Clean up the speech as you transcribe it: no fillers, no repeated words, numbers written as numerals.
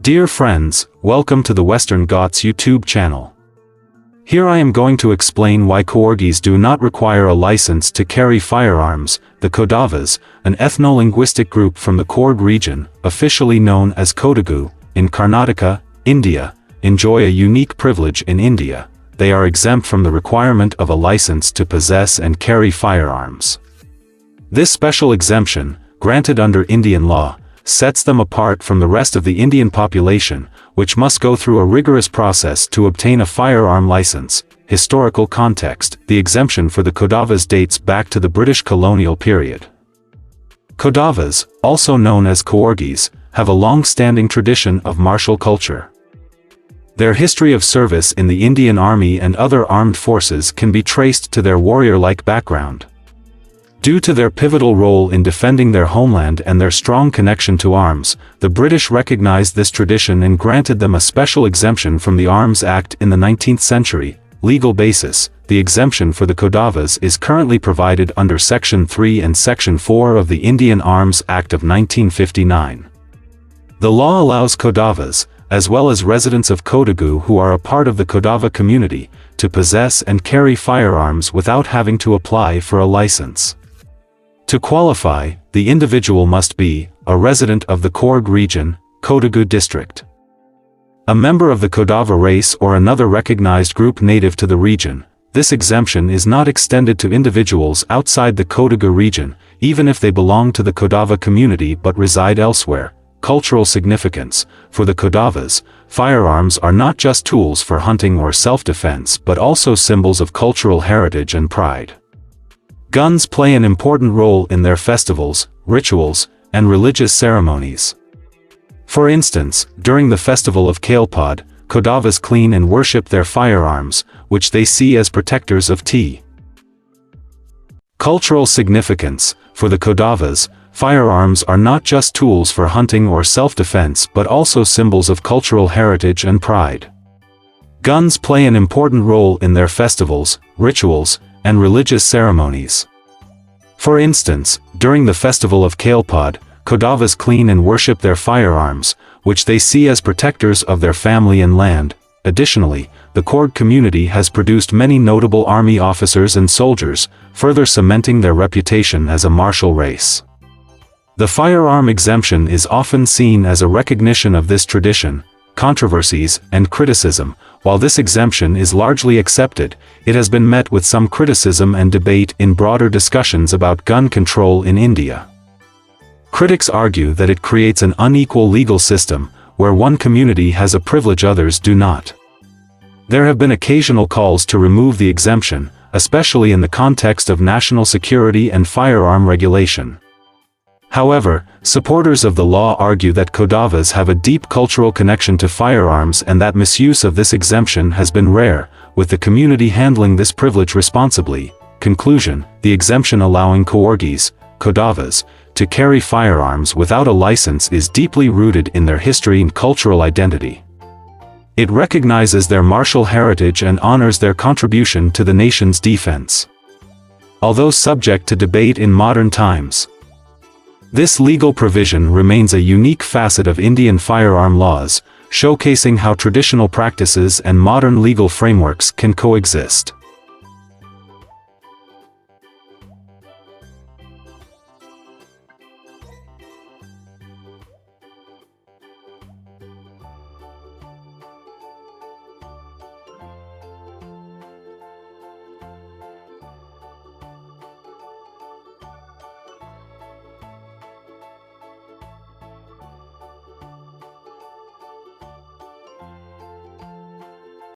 Dear friends, welcome to the Western Ghats YouTube channel. Here I am going to explain why coorgis do not require a license to carry firearms. The Kodavas, an ethno-linguistic group from the Coorg region, officially known as Kodagu, in Karnataka, India, enjoy a unique privilege in India. They are exempt from the requirement of a license to possess and carry firearms. This special exemption, granted under Indian law, sets them apart from the rest of the Indian population, which must go through a rigorous process to obtain a firearm license. Historical context: the exemption for the Kodavas dates back to the British colonial period. Kodavas, also known as coorgis, have a long-standing tradition of martial culture. Their history of service in the Indian Army and other armed forces can be traced to their warrior-like background. Due to their pivotal role in defending their homeland and their strong connection to arms, the British recognized this tradition and granted them a special exemption from the Arms Act in the 19th century. Legal basis: the exemption for the Kodavas is currently provided under Section 3 and Section 4 of the Indian Arms Act of 1959. The law allows Kodavas, as well as residents of Kodagu who are a part of the Kodava community, to possess and carry firearms without having to apply for a license. To qualify, the individual must be a resident of the Coorg region, Kodagu district, a member of the Kodava race or another recognized group native to the region. This exemption is not extended to individuals outside the Kodagu region, even if they belong to the Kodava community but reside elsewhere. Cultural significance: for the Kodavas, firearms are not just tools for hunting or self-defense but also symbols of cultural heritage and pride. Guns play an important role in their festivals, rituals, and religious ceremonies. For instance, during the festival of Kailpodh, Kodavas clean and worship their firearms, which they see as protectors of tea. Cultural significance: for the Kodavas, firearms are not just tools for hunting or self-defense but also symbols of cultural heritage and pride. Guns play an important role in their festivals, rituals, and religious ceremonies. For instance, during the festival of Kailpodh, Kodavas clean and worship their firearms, which they see as protectors of their family and land. Additionally, the Coorg community has produced many notable army officers and soldiers, further cementing their reputation as a martial race. The firearm exemption is often seen as a recognition of this tradition. Controversies and criticism: while this exemption is largely accepted, it has been met with some criticism and debate in broader discussions about gun control in India. Critics argue that it creates an unequal legal system, where one community has a privilege others do not. There have been occasional calls to remove the exemption, especially in the context of national security and firearm regulation. However, supporters of the law argue that Kodavas have a deep cultural connection to firearms and that misuse of this exemption has been rare, with the community handling this privilege responsibly. Conclusion: the exemption allowing coorgis, Kodavas, to carry firearms without a license is deeply rooted in their history and cultural identity. It recognizes their martial heritage and honors their contribution to the nation's defense. Although subject to debate in modern times, this legal provision remains a unique facet of Indian firearm laws, showcasing how traditional practices and modern legal frameworks can coexist.